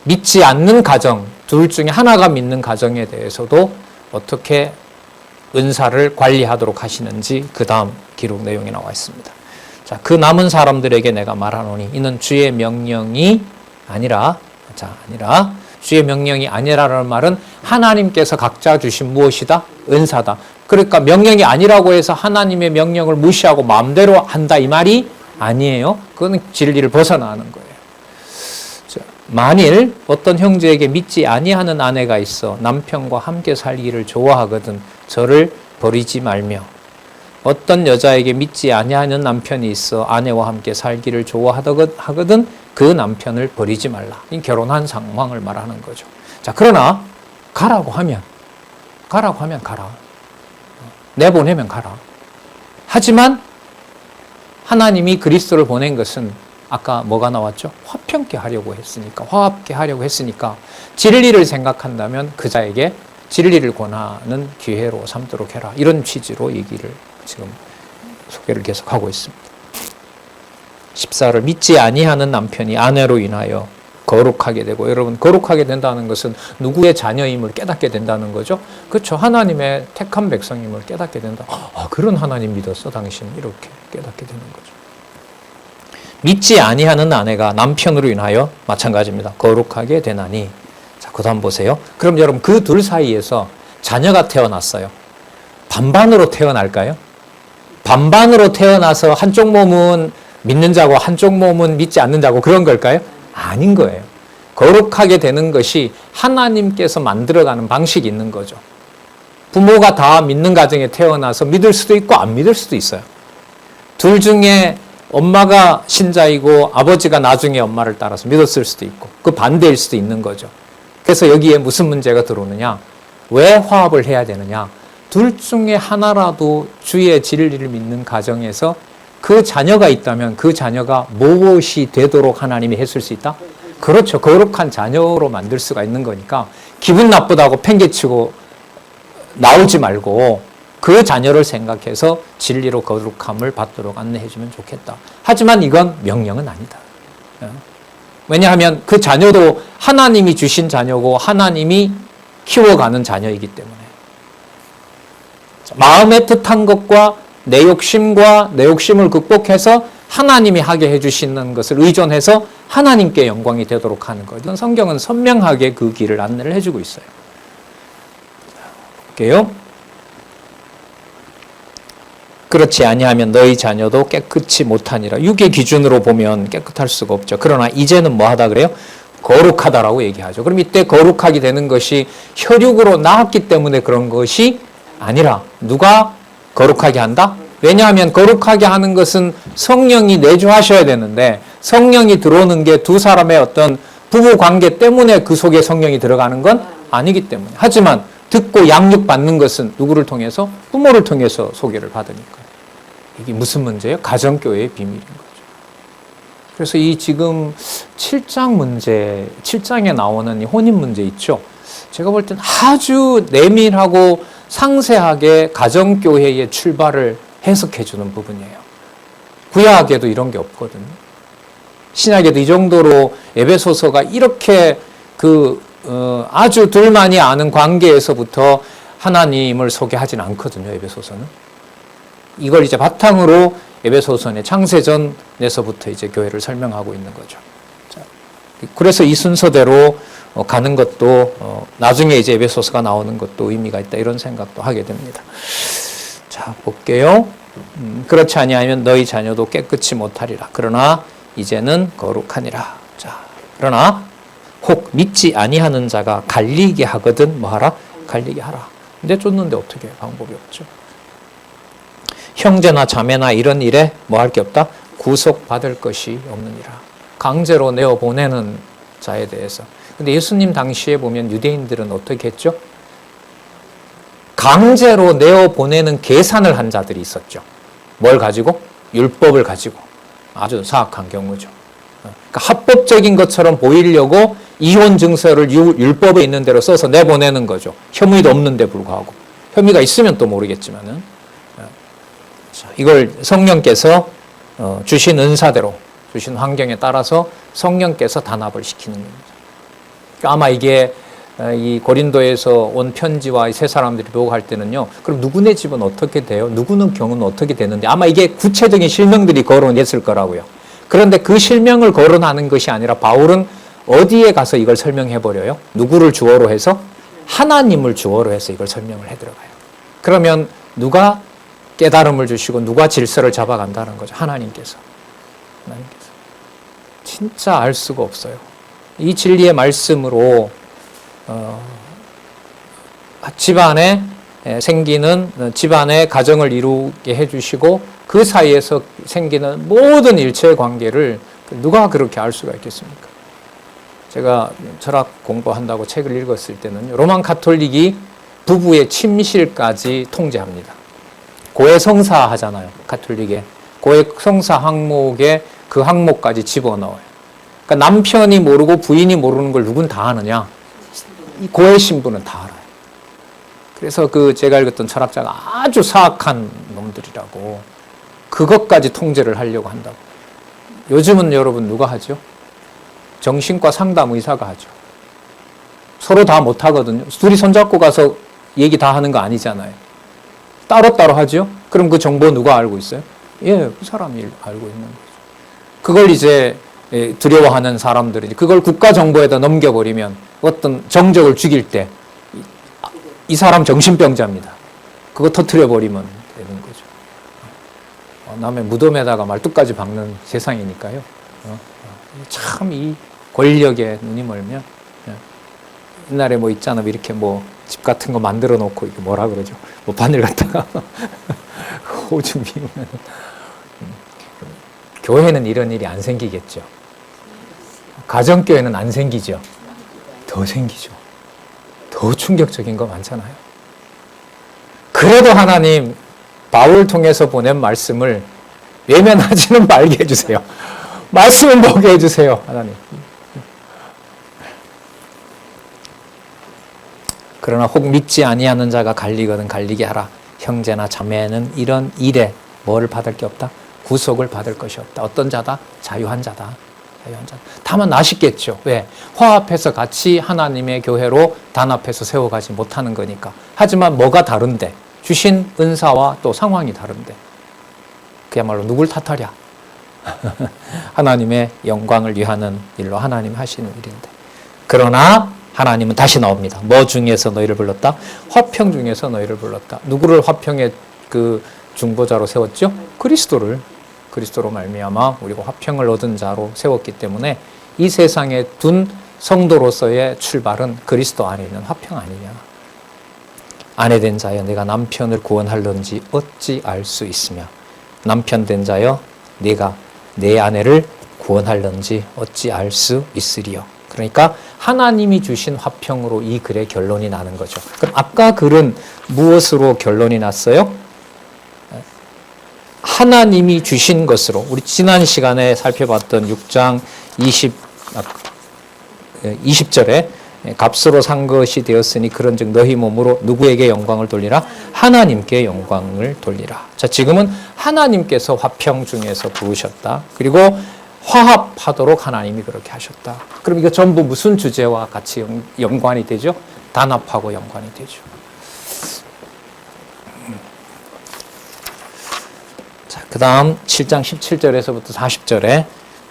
믿지 않는 가정, 둘 중에 하나가 믿는 가정에 대해서도 어떻게 은사를 관리하도록 하시는지 그 다음 기록 내용이 나와 있습니다. 자, 그 남은 사람들에게 내가 말하노니 이는 주의 명령이 아니라 주의 명령이 아니라는 말은 하나님께서 각자 주신 무엇이다? 은사다. 그러니까 명령이 아니라고 해서 하나님의 명령을 무시하고 마음대로 한다 이 말이 아니에요. 그건 진리를 벗어나는 거예요. 자, 만일 어떤 형제에게 믿지 아니하는 아내가 있어 남편과 함께 살기를 좋아하거든 저를 버리지 말며 어떤 여자에게 믿지 아니하는 남편이 있어 아내와 함께 살기를 좋아하거든 그 남편을 버리지 말라. 이 결혼한 상황을 말하는 거죠. 자, 그러나 가라고 하면 가라. 내보내면 가라. 하지만 하나님이 그리스도를 보낸 것은 아까 뭐가 나왔죠? 화평케 하려고 했으니까, 화합케 하려고 했으니까 진리를 생각한다면 그 자에게 진리를 권하는 기회로 삼도록 해라. 이런 취지로 얘기를 지금 소개를 계속하고 있습니다. 14를 믿지 아니하는 남편이 아내로 인하여 거룩하게 되고, 여러분 거룩하게 된다는 것은 누구의 자녀임을 깨닫게 된다는 거죠. 그렇죠. 하나님의 택한 백성임을 깨닫게 된다. 그런 하나님 믿었어 당신, 이렇게 깨닫게 되는 거죠. 믿지 아니하는 아내가 남편으로 인하여 마찬가지입니다. 거룩하게 되나니. 자, 그 다음 보세요. 그럼 여러분 그 둘 사이에서 자녀가 태어났어요. 반반으로 태어날까요? 반반으로 태어나서 한쪽 몸은 믿는 자고 한쪽 몸은 믿지 않는 자고 그런 걸까요? 아닌 거예요. 거룩하게 되는 것이 하나님께서 만들어가는 방식이 있는 거죠. 부모가 다 믿는 가정에 태어나서 믿을 수도 있고 안 믿을 수도 있어요. 둘 중에 엄마가 신자이고 아버지가 나중에 엄마를 따라서 믿었을 수도 있고 그 반대일 수도 있는 거죠. 그래서 여기에 무슨 문제가 들어오느냐? 왜 화합을 해야 되느냐? 둘 중에 하나라도 주의 진리를 믿는 가정에서 그 자녀가 있다면 그 자녀가 무엇이 되도록 하나님이 했을 수 있다? 그렇죠. 거룩한 자녀로 만들 수가 있는 거니까 기분 나쁘다고 팽개치고 나오지 말고 그 자녀를 생각해서 진리로 거룩함을 받도록 안내해 주면 좋겠다. 하지만 이건 명령은 아니다. 왜냐하면 그 자녀도 하나님이 주신 자녀고 하나님이 키워가는 자녀이기 때문에 마음의 뜻한 것과 내 욕심과 내 욕심을 극복해서 하나님이 하게 해주시는 것을 의존해서 하나님께 영광이 되도록 하는 것. 이건 성경은 선명하게 그 길을 안내를 해주고 있어요. 볼게요. 그렇지 아니하면 너희 자녀도 깨끗이 못하니라. 육의 기준으로 보면 깨끗할 수가 없죠. 그러나 이제는 뭐 하다 그래요? 거룩하다라고 얘기하죠. 그럼 이때 거룩하게 되는 것이 혈육으로 나왔기 때문에 그런 것이 아니라 누가 거룩하게 한다? 왜냐하면 거룩하게 하는 것은 성령이 내주하셔야 되는데 성령이 들어오는 게 두 사람의 어떤 부부 관계 때문에 그 속에 성령이 들어가는 건 아니기 때문에. 하지만 듣고 양육받는 것은 누구를 통해서? 부모를 통해서 소개를 받으니까. 이게 무슨 문제예요? 가정교회의 비밀인 거죠. 그래서 이 지금 7장 문제, 7장에 나오는 이 혼인 문제 있죠. 제가 볼 땐 아주 내밀하고 상세하게 가정교회의 출발을 해석해 주는 부분이에요. 구약에도 이런 게 없거든요. 신약에도 이 정도로 에베소서가 이렇게 아주 둘만이 아는 관계에서부터 하나님을 소개하진 않거든요. 에베소서는. 이걸 이제 바탕으로 에베소서의 창세전에서부터 이제 교회를 설명하고 있는 거죠. 자, 그래서 이 순서대로 가는 것도 나중에 이제 에베소서가 나오는 것도 의미가 있다, 이런 생각도 하게 됩니다. 자, 볼게요. 그렇지 아니하면 너희 자녀도 깨끗이 못하리라. 그러나 이제는 거룩하니라. 자, 그러나 혹 믿지 아니하는 자가 갈리게 하거든 뭐하라? 갈리게 하라. 근데 쫓는데 어떻게 해요? 방법이 없죠. 형제나 자매나 이런 일에 뭐 할 게 없다? 구속받을 것이 없느니라. 강제로 내어보내는 자에 대해서. 근데 예수님 당시에 보면 유대인들은 어떻게 했죠? 강제로 내어보내는 계산을 한 자들이 있었죠. 뭘 가지고? 율법을 가지고. 아주 사악한 경우죠. 그러니까 합법적인 것처럼 보이려고 이혼 증서를 율법에 있는 대로 써서 내보내는 거죠. 혐의도 없는데 불구하고. 혐의가 있으면 또 모르겠지만은. 이걸 성령께서 주신 은사대로, 주신 환경에 따라서 성령께서 단합을 시키는 겁니다. 그러니까 아마 이게 이 고린도에서 온 편지와 이 세 사람들이 교육할 때는요, 그럼 누구네 집은 어떻게 돼요? 누구는 경우는 어떻게 되는데, 아마 이게 구체적인 실명들이 거론했을 거라고요. 그런데 그 실명을 거론하는 것이 아니라 바울은 어디에 가서 이걸 설명해버려요? 누구를 주어로 해서? 하나님을 주어로 해서 이걸 설명을 해 들어가요. 그러면 누가 깨달음을 주시고 누가 질서를 잡아간다는 거죠? 하나님께서. 진짜 알 수가 없어요. 이 진리의 말씀으로 집안에 생기는, 집안의 가정을 이루게 해주시고 그 사이에서 생기는 모든 일체의 관계를 누가 그렇게 알 수가 있겠습니까? 제가 철학 공부한다고 책을 읽었을 때는 로만 가톨릭이 부부의 침실까지 통제합니다. 고해성사 하잖아요. 가톨릭에. 고해성사 항목에 그 항목까지 집어넣어요. 그러니까 남편이 모르고 부인이 모르는 걸 누군 다 아느냐? 이 고해 신부는 다 알아요. 그래서 제가 읽었던 철학자가 아주 사악한 놈들이라고. 그것까지 통제를 하려고 한다고. 요즘은 여러분 누가 하죠? 정신과 상담 의사가 하죠. 서로 다 못하거든요. 둘이 손잡고 가서 얘기 다 하는 거 아니잖아요. 따로따로 하죠? 그럼 그 정보 누가 알고 있어요? 예, 그 사람이 알고 있는 거죠. 그걸 이제 두려워하는 사람들이 그걸 국가 정보에다 넘겨버리면 어떤 정적을 죽일 때 이 사람 정신병자입니다. 그거 터뜨려버리면 되는 거죠. 남의 무덤에다가 말뚝까지 박는 세상이니까요. 참 이 권력에 눈이 멀면 옛날에 뭐 있잖아, 이렇게 뭐 집 같은 거 만들어 놓고 이게 뭐라 그러죠? 뭐 바늘 갖다가 호주 비우면 교회는 이런 일이 안 생기겠죠. 가정교회는 안 생기죠. 더 생기죠. 더 충격적인 거 많잖아요. 그래도 하나님 바울 통해서 보낸 말씀을 외면하지는 말게 해주세요. 말씀을 보게 해주세요, 하나님. 그러나 혹 믿지 아니하는 자가 갈리거든 갈리게 하라. 형제나 자매는 이런 일에 뭐를 받을 게 없다? 구속을 받을 것이 없다. 어떤 자다? 자유한 자다. 자유한 자다. 다만 아쉽겠죠. 왜? 화합해서 같이 하나님의 교회로 단합해서 세워가지 못하는 거니까. 하지만 뭐가 다른데? 주신 은사와 또 상황이 다른데. 그야말로 누굴 탓하랴? 하나님의 영광을 위하는 일로 하나님 하시는 일인데. 그러나 하나님은 다시 나옵니다. 뭐 중에서 너희를 불렀다? 화평 중에서 너희를 불렀다. 누구를 화평의 그 중보자로 세웠죠? 그리스도로 말미암아 우리가 화평을 얻은 자로 세웠기 때문에 이 세상에 둔 성도로서의 출발은 그리스도 안에 있는 화평 아니냐. 아내 된 자여 내가 남편을 구원할런지 어찌 알 수 있으며 남편 된 자여 내가 내 아내를 구원할런지 어찌 알 수 있으리요. 그러니까 하나님이 주신 화평으로 이 글의 결론이 나는 거죠. 그럼 아까 글은 무엇으로 결론이 났어요? 하나님이 주신 것으로. 우리 지난 시간에 살펴봤던 6장 20절에 값으로 산 것이 되었으니 그런즉 너희 몸으로 누구에게 영광을 돌리라? 하나님께 영광을 돌리라. 자, 지금은 하나님께서 화평 중에서 부으셨다. 그리고 화합하도록 하나님이 그렇게 하셨다. 그럼 이거 전부 무슨 주제와 같이 연관이 되죠? 단합하고 연관이 되죠. 자, 그 다음 7장 17절에서부터 40절에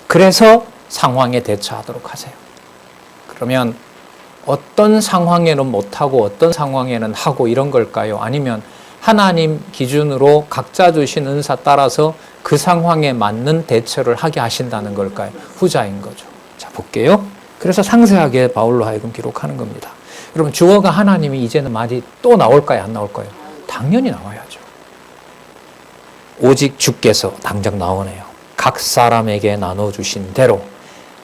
그래서 상황에 대처하도록 하세요. 그러면 어떤 상황에는 못하고 어떤 상황에는 하고 이런 걸까요? 아니면 하나님 기준으로 각자 주신 은사 따라서 그 상황에 맞는 대처를 하게 하신다는 걸까요? 후자인 거죠. 자, 볼게요. 그래서 상세하게 바울로 하여금 기록하는 겁니다. 여러분, 주어가 하나님이 이제는 말이 또 나올까요? 안 나올까요? 당연히 나와야죠. 오직 주께서 당장 나오네요. 각 사람에게 나눠주신 대로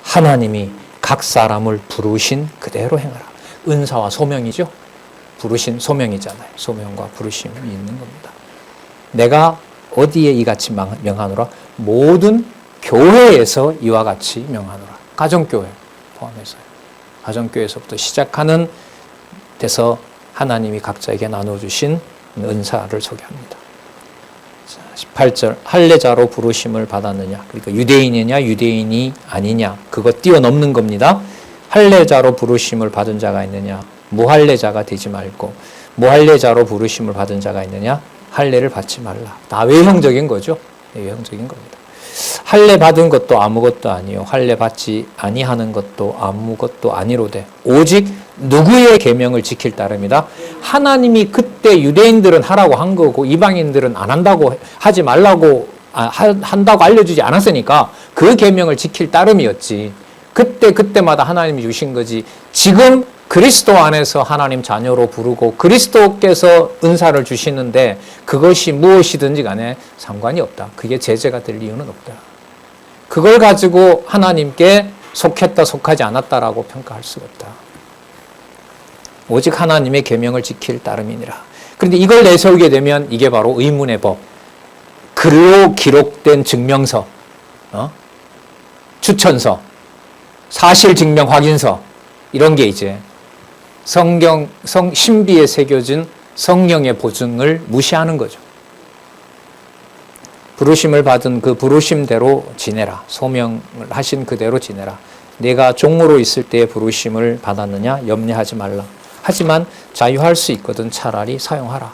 하나님이 각 사람을 부르신 그대로 행하라. 은사와 소명이죠. 부르신 소명이잖아요. 소명과 부르심이 있는 겁니다. 내가 어디에 이같이 명하노라? 모든 교회에서 이와 같이 명하노라. 가정교회 포함해서요. 가정교회에서부터 시작하는 데서 하나님이 각자에게 나눠주신 은사를 소개합니다. 18절 할례자로 부르심을 받았느냐. 그러니까 유대인이냐 유대인이 아니냐. 그거 뛰어넘는 겁니다. 할례자로 부르심을 받은 자가 있느냐. 무할례자가 되지 말고 무할례자로 부르심을 받은 자가 있느냐. 할례를 받지 말라. 다 외형적인 거죠. 외형적인 겁니다. 할례 받은 것도 아무것도 아니요 할례 받지 아니하는 것도 아무것도 아니로되 오직 누구의 계명을 지킬 따름이다. 하나님이 그때 유대인들은 하라고 한 거고 이방인들은 안 한다고 하지 말라고 한다고 알려주지 않았으니까 그 계명을 지킬 따름이었지. 그때마다 하나님이 주신 거지. 지금 그리스도 안에서 하나님 자녀로 부르고 그리스도께서 은사를 주시는데 그것이 무엇이든지 간에 상관이 없다. 그게 제재가 될 이유는 없다. 그걸 가지고 하나님께 속했다 속하지 않았다라고 평가할 수가 없다. 오직 하나님의 계명을 지킬 따름이니라. 그런데 이걸 내세우게 되면 이게 바로 의문의 법. 글로 기록된 증명서, 추천서, 사실증명 확인서 이런 게 이제 신비에 새겨진 성령의 보증을 무시하는 거죠. 부르심을 받은 그 부르심대로 지내라. 소명을 하신 그대로 지내라. 내가 종으로 있을 때의 부르심을 받았느냐? 염려하지 말라. 하지만 자유할 수 있거든 차라리 사용하라.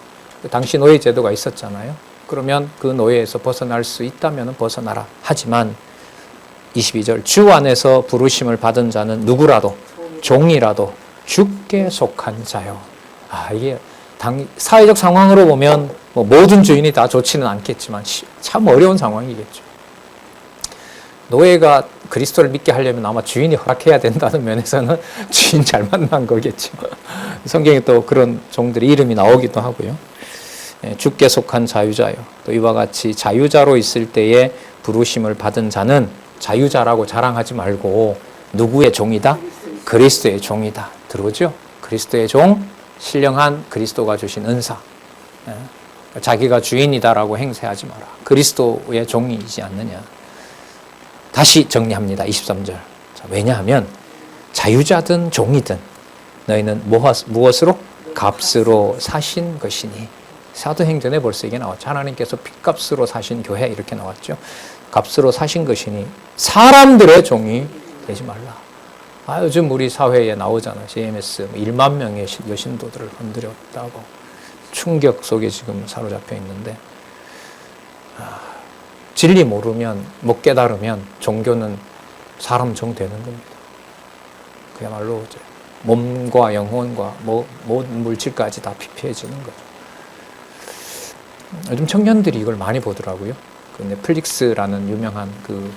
당시 노예 제도가 있었잖아요. 그러면 그 노예에서 벗어날 수 있다면 벗어나라. 하지만 22절 주 안에서 부르심을 받은 자는 누구라도 종이라도 주께 속한 자요. 이게 사회적 상황으로 보면 뭐 모든 주인이 다 좋지는 않겠지만 참 어려운 상황이겠죠. 노예가 그리스도를 믿게 하려면 아마 주인이 허락해야 된다는 면에서는 주인 잘 만난 거겠죠. 성경에 또 그런 종들의 이름이 나오기도 하고요. 주께 속한 자유자요. 또 이와 같이 자유자로 있을 때에 부르심을 받은 자는 자유자라고 자랑하지 말고 누구의 종이다? 그리스도의 종이다. 들어오죠? 그리스도의 종, 신령한 그리스도가 주신 은사. 자기가 주인이다라고 행세하지 마라. 그리스도의 종이지 않느냐. 다시 정리합니다. 23절. 자, 왜냐하면 자유자든 종이든 너희는 무엇으로? 값으로 사신 것이니. 사도행전에 벌써 이게 나왔죠. 하나님께서 핏값으로 사신 교회 이렇게 나왔죠. 값으로 사신 것이니 사람들의 종이 되지 말라. 요즘 우리 사회에 나오잖아요. JMS 1만 명의 여신도들을 건드렸다고 충격 속에 지금 사로잡혀 있는데 진리 모르면 못 깨달으면 종교는 사람 종 되는 겁니다. 그야말로 이제 몸과 영혼과 모든 물질까지 다 피폐해지는 거죠. 요즘 청년들이 이걸 많이 보더라고요. 그 넷플릭스라는 유명한 그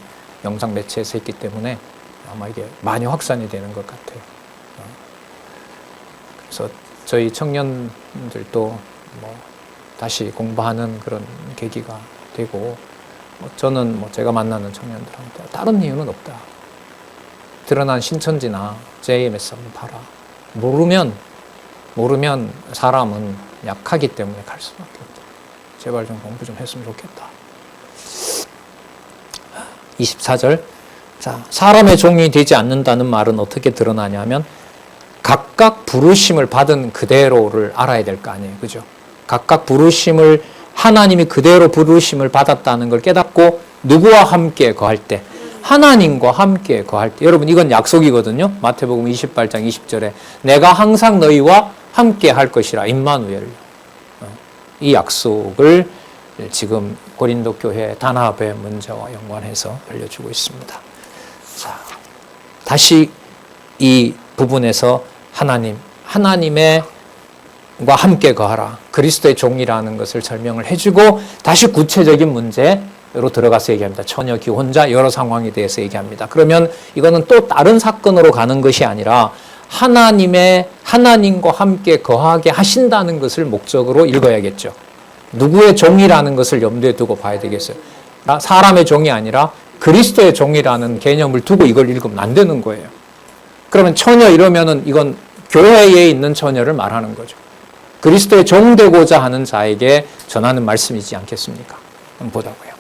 영상 매체에서 했기 때문에 아마 이게 많이 확산이 되는 것 같아요. 그래서 저희 청년들도 다시 공부하는 그런 계기가 되고 저는 제가 만나는 청년들한테 다른 이유는 없다. 드러난 신천지나 JMS 한번 봐라. 모르면 사람은 약하기 때문에 갈 수밖에 없다. 제발 좀 공부 좀 했으면 좋겠다. 24절. 자, 사람의 종이 되지 않는다는 말은 어떻게 드러나냐면 각각 부르심을 받은 그대로를 알아야 될 거 아니에요. 그죠? 각각 부르심을 하나님이 그대로 부르심을 받았다는 걸 깨닫고 누구와 함께 거할 때 하나님과 함께 거할 때 여러분 이건 약속이거든요. 마태복음 28장 20절에 내가 항상 너희와 함께 할 것이라 임마누엘. 이 약속을 지금 고린도 교회 단합의 문제와 연관해서 알려주고 있습니다. 자, 다시 이 부분에서 하나님과 함께 거하라. 그리스도의 종이라는 것을 설명을 해주고 다시 구체적인 문제로 들어가서 얘기합니다. 처녀, 기혼자 여러 상황에 대해서 얘기합니다. 그러면 이거는 또 다른 사건으로 가는 것이 아니라 하나님과 함께 거하게 하신다는 것을 목적으로 읽어야겠죠. 누구의 종이라는 것을 염두에 두고 봐야 되겠어요. 사람의 종이 아니라 그리스도의 종이라는 개념을 두고 이걸 읽으면 안 되는 거예요. 그러면 처녀 이러면은 이건 교회에 있는 처녀를 말하는 거죠. 그리스도의 종 되고자 하는 자에게 전하는 말씀이지 않겠습니까? 한번 보자고요.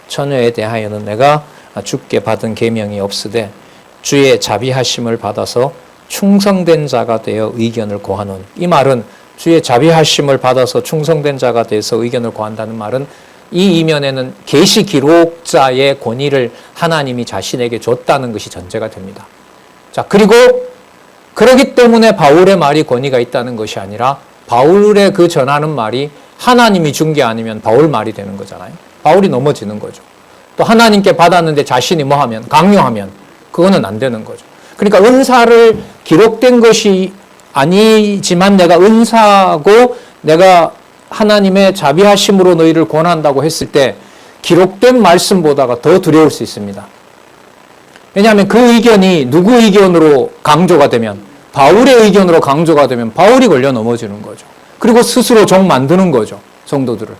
처녀에 대하여는 내가 주께 받은 계명이 없으되 주의 자비하심을 받아서 충성된 자가 되어 의견을 고하노니. 이 말은 주의 자비하심을 받아서 충성된 자가 돼서 의견을 고한다는 말은 이 이면에는 계시 기록자의 권위를 하나님이 자신에게 줬다는 것이 전제가 됩니다. 자, 그리고 그렇기 때문에 바울의 말이 권위가 있다는 것이 아니라 바울의 그 전하는 말이 하나님이 준 게 아니면 바울 말이 되는 거잖아요. 바울이 넘어지는 거죠. 또 하나님께 받았는데 자신이 하면 강요하면 그거는 안 되는 거죠. 그러니까 은사를 기록된 것이 아니지만 내가 은사고 내가 하나님의 자비하심으로 너희를 권한다고 했을 때 기록된 말씀보다가 더 두려울 수 있습니다. 왜냐하면 그 의견이 누구 의견으로 강조가 되면 바울의 의견으로 강조가 되면 바울이 걸려 넘어지는 거죠. 그리고 스스로 종 만드는 거죠. 성도들을.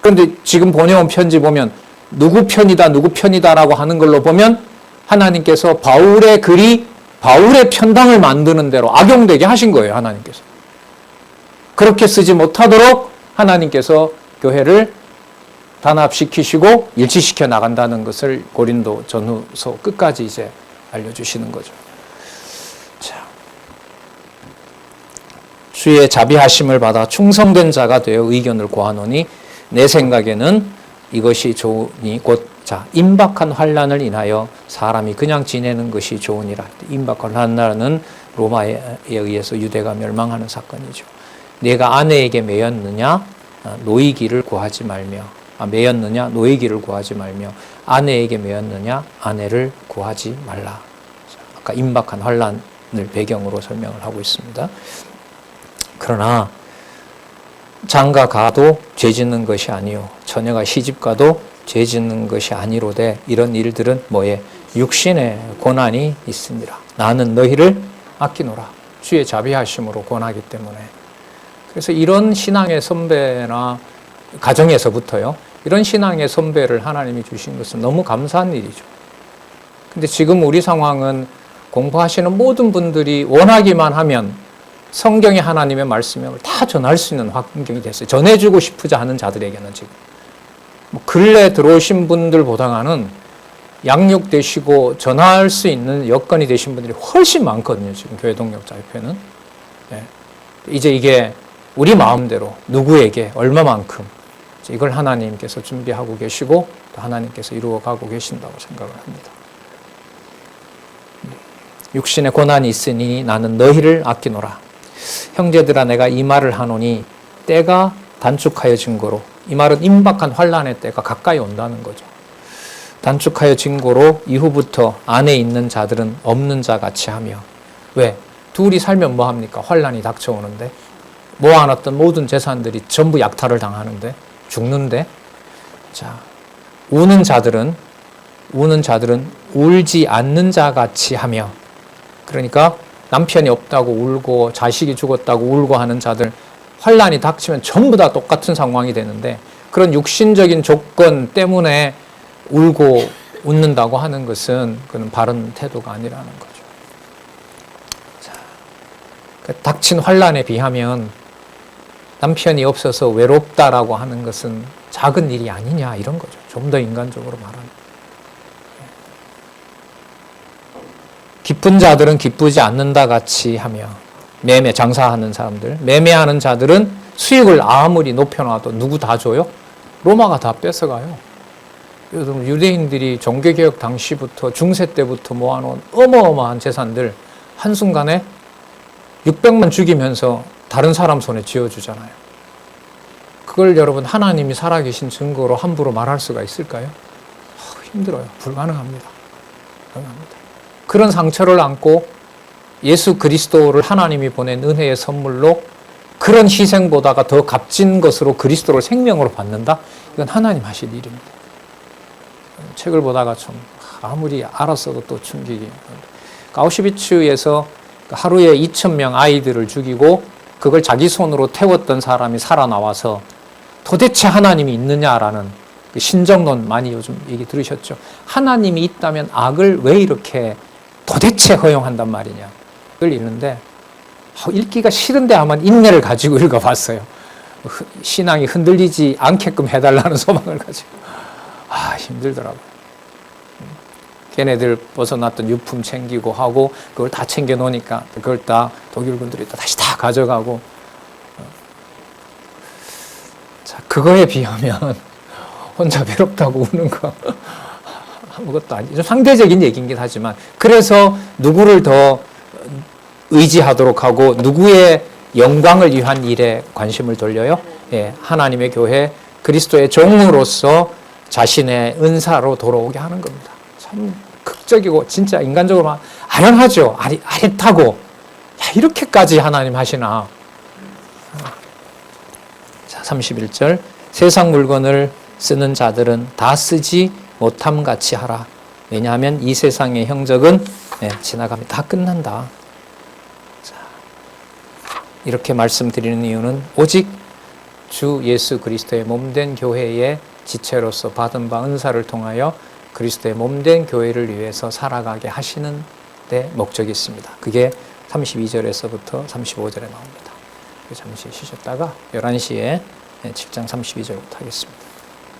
그런데 지금 번역한 편지 보면 누구 편이다라고 하는 걸로 보면 하나님께서 바울의 글이 바울의 편당을 만드는 대로 악용되게 하신 거예요. 하나님께서. 그렇게 쓰지 못하도록 하나님께서 교회를 단합시키시고 일치시켜 나간다는 것을 고린도 전후서 끝까지 이제 알려주시는 거죠. 자, 주의 자비하심을 받아 충성된 자가 되어 의견을 고하노니 내 생각에는 이것이 좋으니 곧 임박한 환난을 인하여 사람이 그냥 지내는 것이 좋으니라. 임박한 환난은 로마에 의해서 유대가 멸망하는 사건이죠. 내가 아내에게 매였느냐 노이기를 구하지 말며 매였느냐 노이기를 구하지 말며 아내에게 매였느냐 아내를 구하지 말라. 아까 임박한 환난을 배경으로 설명을 하고 있습니다. 그러나 장가 가도 죄 짓는 것이 아니요 처녀가 시집 가도 죄 짓는 것이 아니로되 이런 일들은 뭐에 육신의 고난이 있습니다. 나는 너희를 아끼노라. 주의 자비하심으로 권하기 때문에. 그래서 이런 신앙의 선배나 가정에서부터요. 이런 신앙의 선배를 하나님이 주신 것은 너무 감사한 일이죠. 근데 지금 우리 상황은 공부하시는 모든 분들이 원하기만 하면 성경의 하나님의 말씀을 다 전할 수 있는 환경이 됐어요. 전해주고 싶으자 하는 자들에게는 지금. 근래 들어오신 분들보다는 양육되시고 전할 수 있는 여건이 되신 분들이 훨씬 많거든요. 지금 교회 동력자 협회는. 네. 이제 이게 우리 마음대로 누구에게 얼마만큼 이걸 하나님께서 준비하고 계시고 또 하나님께서 이루어가고 계신다고 생각을 합니다. 육신의 고난이 있으니 나는 너희를 아끼노라. 형제들아 내가 이 말을 하노니 때가 단축하여 증거로 이 말은 임박한 환난의 때가 가까이 온다는 거죠. 단축하여 증거로 이후부터 안에 있는 자들은 없는 자 같이 하며 왜? 둘이 살면 뭐합니까? 환난이 닥쳐오는데 모아놨던 모든 재산들이 전부 약탈을 당하는데 죽는데 자 우는 자들은 울지 않는 자 같이 하며 그러니까 남편이 없다고 울고 자식이 죽었다고 울고 하는 자들 환난이 닥치면 전부 다 똑같은 상황이 되는데 그런 육신적인 조건 때문에 울고 웃는다고 하는 것은 그건 바른 태도가 아니라는 거죠. 자, 닥친 환난에 비하면 남편이 없어서 외롭다라고 하는 것은 작은 일이 아니냐 이런 거죠. 좀 더 인간적으로 말하면. 기쁜 자들은 기쁘지 않는다 같이 하며 매매 장사하는 사람들 매매하는 자들은 수익을 아무리 높여놔도 누구 다 줘요? 로마가 다 뺏어가요. 여러분 유대인들이 종교개혁 당시부터 중세 때부터 모아놓은 어마어마한 재산들 한순간에 600만 죽이면서 다른 사람 손에 쥐어주잖아요. 그걸 여러분 하나님이 살아계신 증거로 함부로 말할 수가 있을까요? 힘들어요. 불가능합니다. 그런 상처를 안고 예수 그리스도를 하나님이 보낸 은혜의 선물로 그런 희생보다가 더 값진 것으로 그리스도를 생명으로 받는다? 이건 하나님 하실 일입니다. 책을 보다가 좀 아무리 알았어도 또 충격이. 아우슈비츠에서 하루에 2,000명 아이들을 죽이고 그걸 자기 손으로 태웠던 사람이 살아나와서 도대체 하나님이 있느냐라는 신정론 많이 요즘 얘기 들으셨죠? 하나님이 있다면 악을 왜 이렇게 도대체 허용한단 말이냐. 그걸 읽는데 읽기가 싫은데 한번 인내를 가지고 읽어봤어요. 신앙이 흔들리지 않게끔 해달라는 소망을 가지고. 힘들더라고요. 걔네들 벗어났던 유품 챙기고 하고 그걸 다 챙겨 놓으니까 그걸 다 독일 군들이 다시 다 가져가고. 자, 그거에 비하면 혼자 외롭다고 우는 거 아무것도 아니죠. 상대적인 얘기이긴 하지만 그래서 누구를 더 의지하도록 하고 누구의 영광을 위한 일에 관심을 돌려요? 예, 하나님의 교회 그리스도의 종으로서 자신의 은사로 돌아오게 하는 겁니다. 참 극적이고 진짜 인간적으로 아련하죠. 아릿하고 이렇게까지 하나님 하시나. 자, 31절 세상 물건을 쓰는 자들은 다 쓰지 못함 같이 하라. 왜냐하면 이 세상의 형적은 지나갑니다. 다 끝난다. 자, 이렇게 말씀드리는 이유는 오직 주 예수 그리스도의 몸된 교회의 지체로서 받은 바 은사를 통하여 그리스도의 몸된 교회를 위해서 살아가게 하시는 데 목적이 있습니다. 그게 32절에서부터 35절에 나옵니다. 잠시 쉬셨다가 11시에 7장 32절부터 하겠습니다.